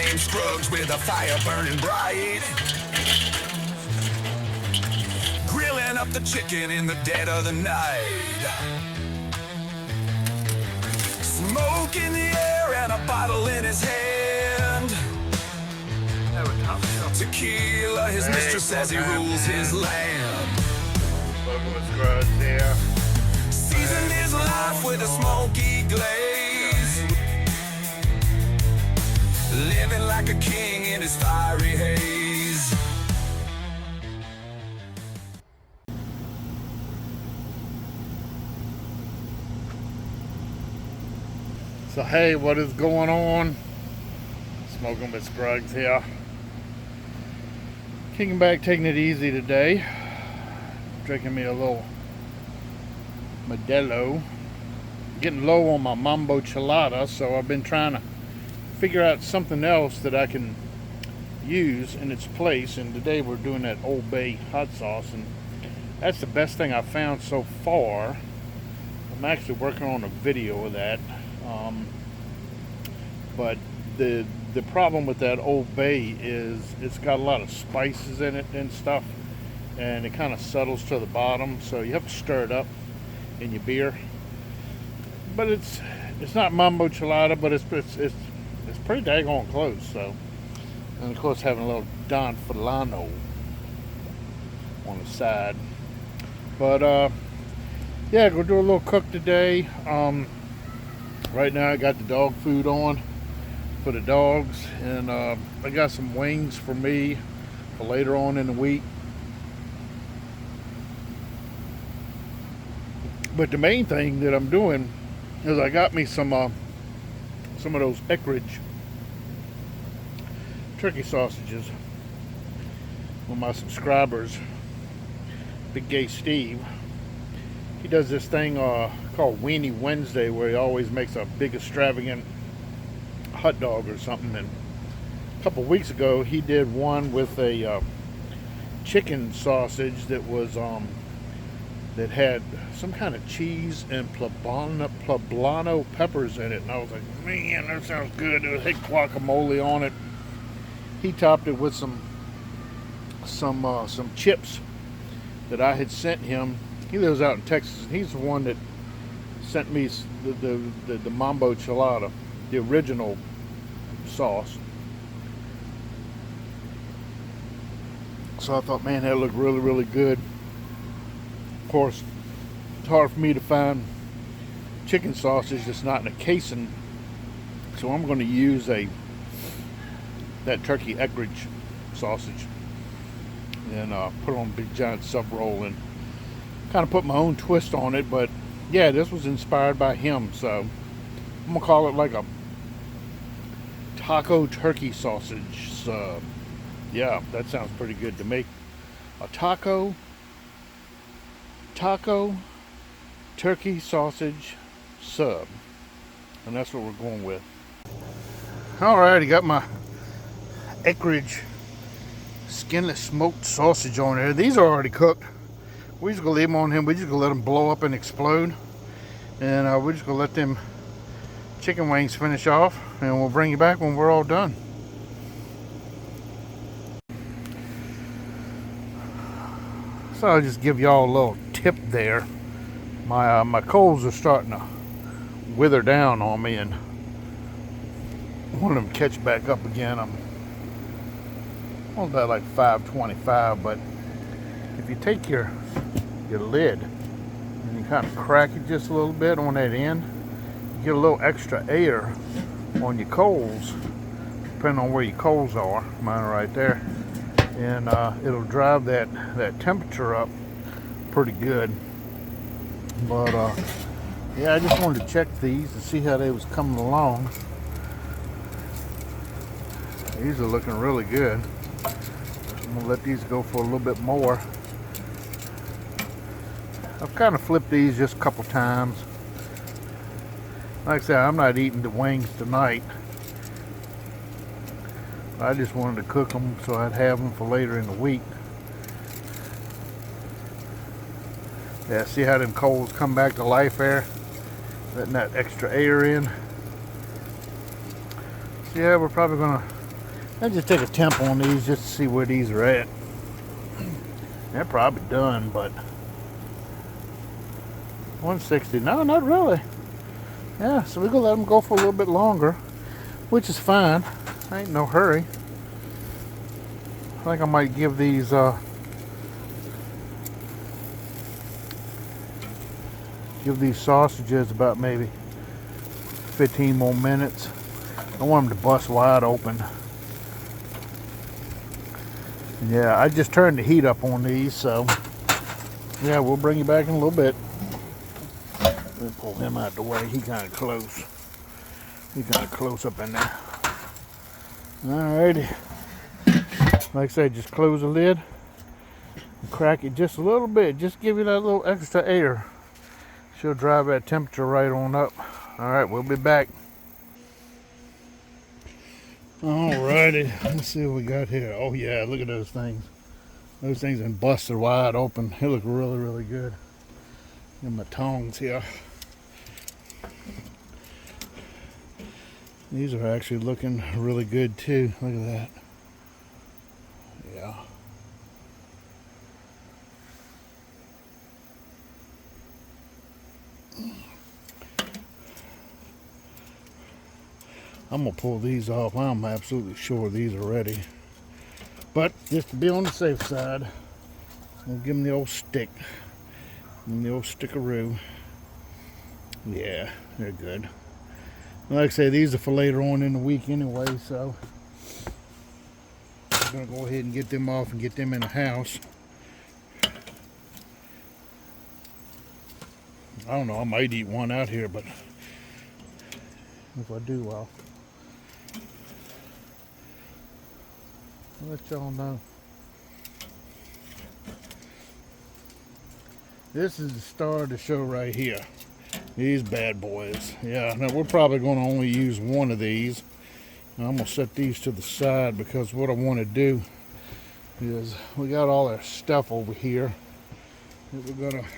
name's Scruggs with a fire burning bright. Grilling up the chicken in the dead of the night. Smoke in the air and a bottle in his hand. Tequila, his mistress says he rules his land. Smoking with Scruggs here. Season his life with a smoky glaze. Living like a king in his fiery haze. So hey, what is going on? Smoking with Scruggs here. Kicking back, taking it easy today. Drinking me a little Modelo. Getting low on my Mambo Chelada, so I've been trying to figure out something else that I can use in its place. And today we're doing that Old Bay hot sauce, and that's the best thing I've found so far. I'm actually working on a video of that. But the problem with that Old Bay is it's got a lot of spices in it and stuff, and it kind of settles to the bottom, so you have to stir it up in your beer. But it's not Mambo Chelada, but it's pretty daggone close. So, and of course having a little Don Fulano on the side. But yeah, go do a little cook today. Right now I got the dog food on for the dogs, and I got some wings for me for later on in the week. But the main thing that I'm doing is I got me some of those SKRUGGS turkey sausages with my subscribers. Big Gay Steve, he does this thing called Weenie Wednesday, where he always makes a big extravagant hot dog or something. And a couple weeks ago he did one with a chicken sausage that was that had some kind of cheese and poblano peppers in it, and I was like, man, that sounds good. It had guacamole on it. He topped it with some chips that I had sent him. He lives out in Texas, and he's the one that sent me the Mambo Chelada, the original sauce. So I thought, man, that looked really, really good. Of course, it's hard for me to find chicken sausage that's not in a casing, so I'm going to use that turkey SKRUGGS sausage and put it on a big giant sub roll and kind of put my own twist on it. But yeah, this was inspired by him, so I'm gonna call it like a taco turkey sausage sub. Yeah, that sounds pretty good to me. A taco turkey sausage sub, and that's what we're going with. Alright, I got my SKRUGGS skinless smoked sausage on there. These are already cooked. We're just gonna leave them on him. We're just gonna let them blow up and explode, and we're just gonna let them chicken wings finish off, and we'll bring you back when we're all done. So I'll just give y'all a little tip there. My coals are starting to wither down on me, and one of them catch back up again. I'm on about like 525, but if you take your lid and you kind of crack it just a little bit on that end, you get a little extra air on your coals, depending on where your coals are. Mine are right there, and it'll drive that temperature up pretty good. But yeah, I just wanted to check these to see how they was coming along. These are looking really good. I'm gonna let these go for a little bit more. I've kind of flipped these just a couple times. Like I said, I'm not eating the wings tonight. I just wanted to cook them so I'd have them for later in the week. Yeah, see how them coals come back to life there? Letting that extra air in. So yeah, we're probably gonna I just take a temp on these just to see where these are at. They're probably done, but 160. No, not really. Yeah, so we're gonna let them go for a little bit longer, which is fine. Ain't no hurry. I think I might give these sausages about maybe 15 more minutes. I want them to bust wide open. Yeah, I just turned the heat up on these, so yeah, we'll bring you back in a little bit. Let me pull him out the way. He kind of close. He kind of close up in there. Alrighty. Like I said, just close the lid and crack it just a little bit. Just give you that little extra air. She'll drive that temperature right on up. Alright, we'll be back. Alrighty, let's see what we got here. Oh yeah, look at those things. Those things are busted wide open. They look really, really good. And my tongs here. These are actually looking really good too. Look at that. Yeah. I'm gonna pull these off. I'm absolutely sure these are ready. But just to be on the safe side, we'll give them the old stick. Give them the old stickaroo. Yeah, they're good. Like I say, these are for later on in the week anyway, so I'm gonna go ahead and get them off and get them in the house. I don't know, I might eat one out here, but if I do, I'll let y'all know. This is the star of the show right here. These bad boys. Yeah, now we're probably going to only use one of these. Now I'm going to set these to the side because what I want to do is we got all our stuff over here that we're going to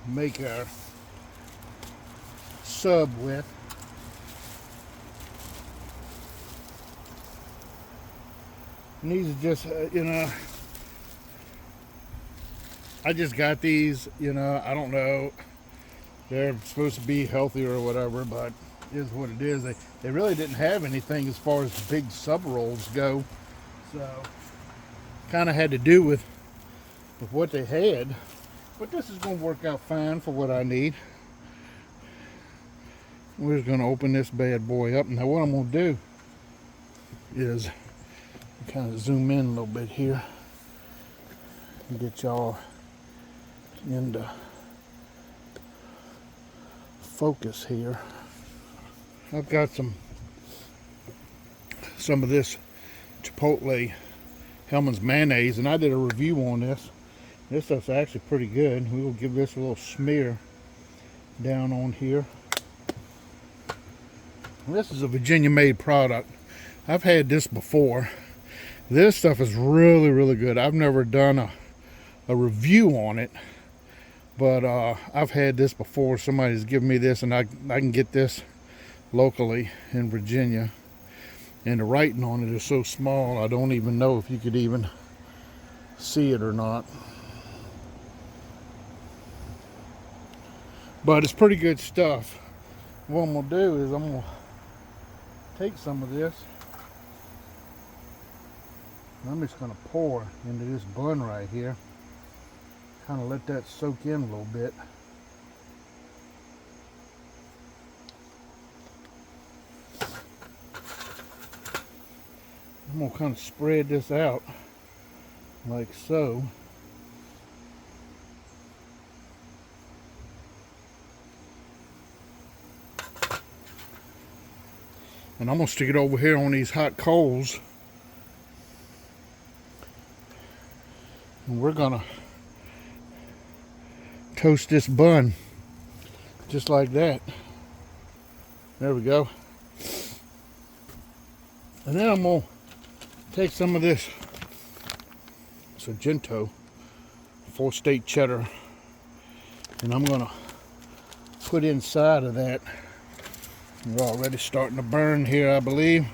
make our sub with. And these are just, you know, I just got these, you know, I don't know. They're supposed to be healthier or whatever, but it is what it is. They really didn't have anything as far as big sub rolls go. So, kind of had to do with what they had. But this is going to work out fine for what I need. We're just going to open this bad boy up. Now what I'm going to do is kind of zoom in a little bit here and get y'all into focus here. I've got some of this Chipotle Hellman's mayonnaise, and I did a review on this. This stuff's actually pretty good. We will give this a little smear down on here. This is a Virginia made product. I've had this before. This stuff is really, really good. I've never done a review on it, but I've had this before. Somebody's given me this, and I can get this locally in Virginia. And the writing on it is so small, I don't even know if you could even see it or not. But it's pretty good stuff. What I'm going to do is I'm going to take some of this. I'm just going to pour into this bun right here. Kind of let that soak in a little bit. I'm going to kind of spread this out like so. And I'm going to stick it over here on these hot coals. And we're going to toast this bun just like that. There we go. And then I'm going to take some of this Sargento full state cheddar, and I'm going to put inside of that We're already starting to burn here, I believe.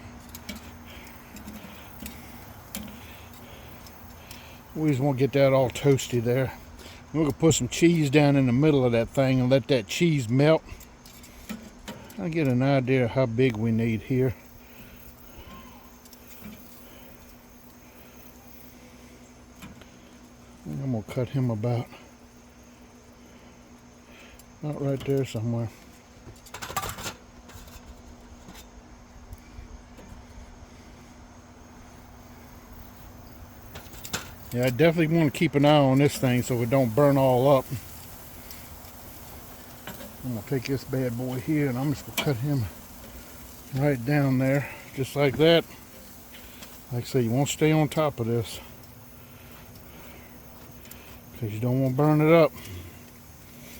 We just want to get that all toasty there. We're going to put some cheese down in the middle of that thing and let that cheese melt. I get an idea of how big we need here. I'm going to cut him about right there somewhere. Yeah, I definitely want to keep an eye on this thing so it don't burn all up. I'm going to take this bad boy here and I'm just going to cut him right down there, just like that. Like I say, you want to stay on top of this because you don't want to burn it up.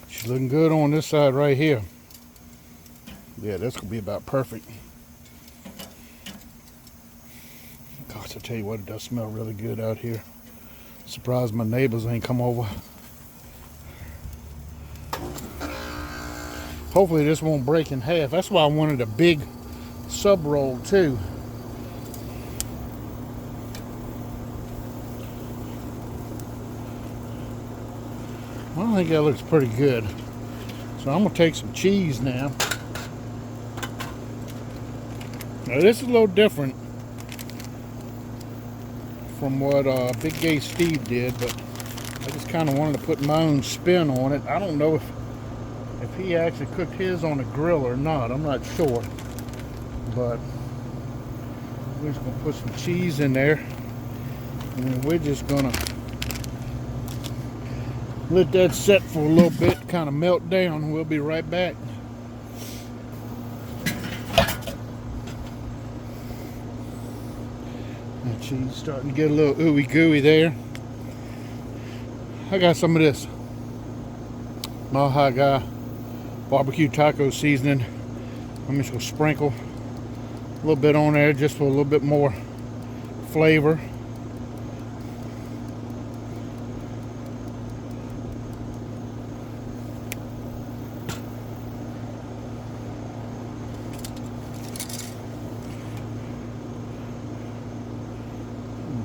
She's looking good on this side right here. Yeah, that's going to be about perfect. Gosh, I tell you what, it does smell really good out here. Surprised my neighbors ain't come over. Hopefully this won't break in half. That's why I wanted a big sub roll too. Well, I think that looks pretty good. So I'm gonna take some cheese now. Now this is a little different from what Big Gay Steve did, but I just kind of wanted to put my own spin on it. I don't know if he actually cooked his on a grill or not. I'm not sure, but we're just gonna put some cheese in there, and we're just gonna let that set for a little bit, kind of melt down. We'll be right back. That cheese starting to get a little ooey gooey there. I got some of this Mahaga barbecue taco seasoning. I'm just gonna sprinkle a little bit on there just for a little bit more flavor.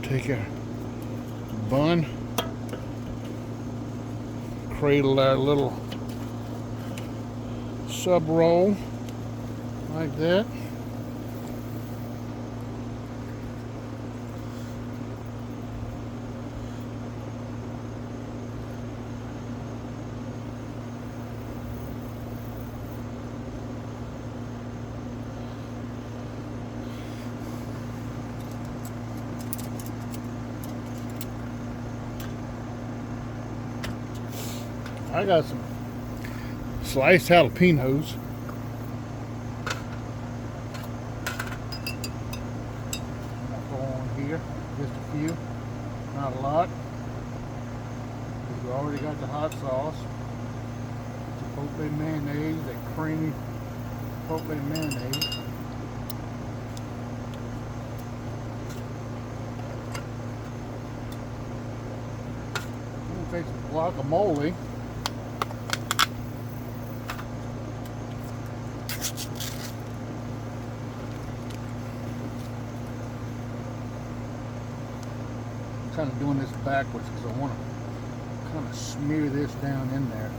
Take our bun, cradle our little sub roll like that. I got some sliced jalapenos. I'll go on here, just a few, not a lot. Because we already got the hot sauce, Chipotle mayonnaise, that creamy Chipotle mayonnaise. I'm gonna take some guacamole. Kind of doing this backwards because I want to kind of smear this down in there.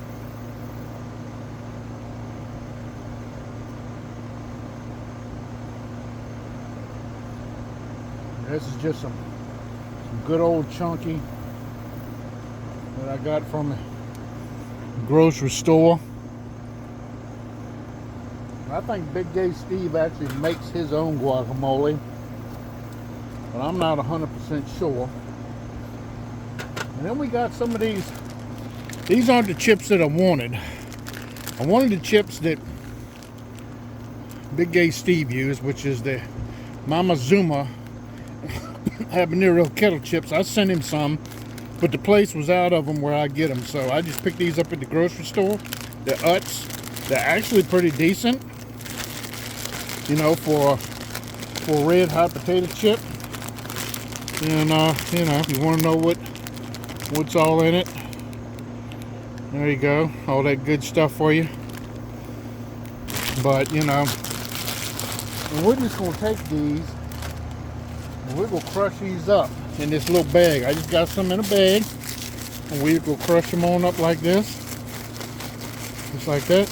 This is just some good old chunky that I got from the grocery store. I think Big Gay Steve actually makes his own guacamole, but I'm not 100% sure. And then we got some of these. These aren't the chips that I wanted. I wanted the chips that Big Gay Steve used, which is the Mama Zuma habanero kettle chips. I sent him some, but the place was out of them where I get them. So I just picked these up at the grocery store. The Utz. They're actually pretty decent, you know, for a red hot potato chip. And you know, if you want to know what's all in it, there you go, all that good stuff for you. But you know, And we're just gonna take these and we're gonna crush these up in this little bag. I just got some in a bag. And we're gonna crush them on up like this. Just like that.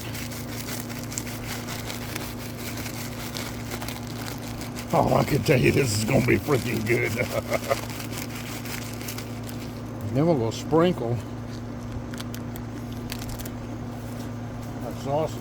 Oh, I can tell you this is gonna be freaking good. And then we're gonna sprinkle our sausage.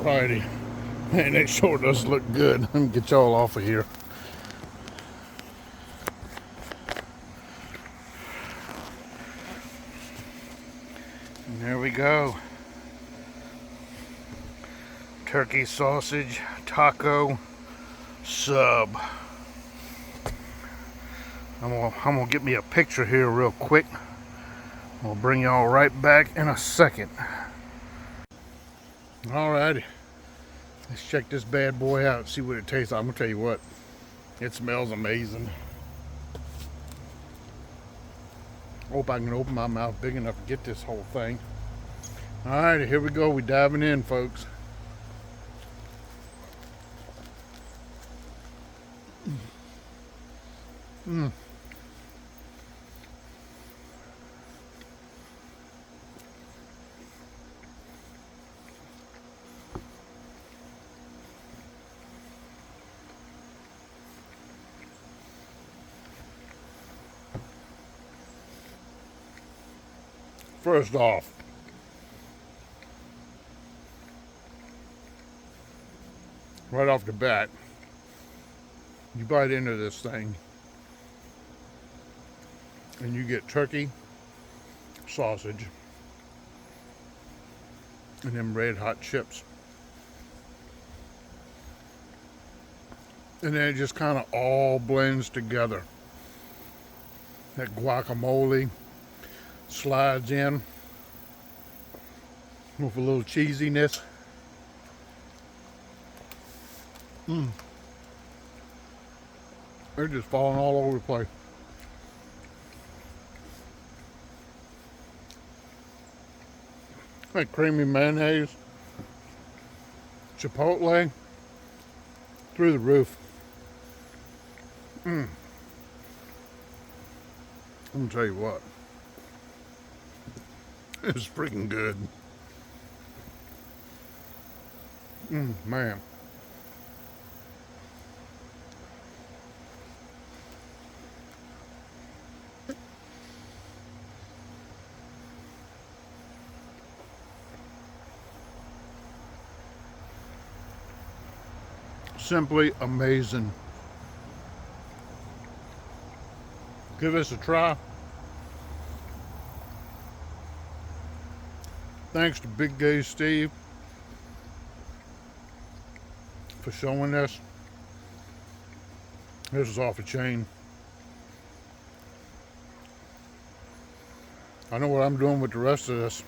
Alrighty. Man, that sure does look good. Let me get y'all off of here. And there we go. Turkey sausage taco sub. I'm gonna get me a picture here real quick. We'll bring y'all right back in a second. Alrighty. Let's check this bad boy out, see what it tastes like. I'm gonna tell you what, it smells amazing. Hope I can open my mouth big enough to get this whole thing. Alrighty, here we go. We diving in, folks. Mmm. First off, right off the bat, you bite into this thing and you get turkey, sausage, and them red hot chips. And then it just kind of all blends together. That guacamole slides in with a little cheesiness. They're just falling all over the place. That creamy mayonnaise, Chipotle, through the roof. I'm gonna tell you what, it's freaking good. Man. Simply amazing. Give this a try. Thanks to Big Gay Steve for showing this. This is off the chain. I know what I'm doing with the rest of this.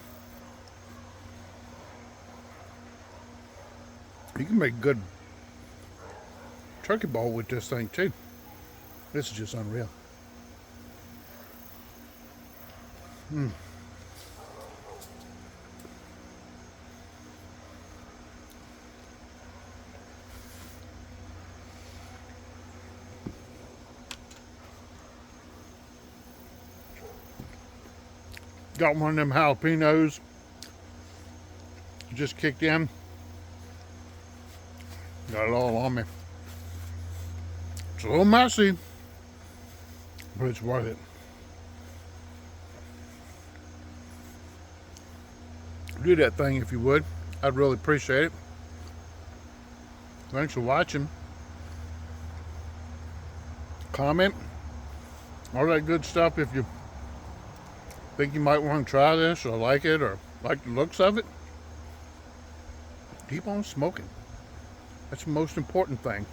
You can make good turkey bowl with this thing too. This is just unreal. Got one of them jalapenos just kicked in. Got it all on me. It's a little messy, but it's worth it. Do that thing if you would. I'd really appreciate it. Thanks for watching. Comment, all that good stuff. If you think you might want to try this or like it or like the looks of it, keep on smoking. That's the most important thing.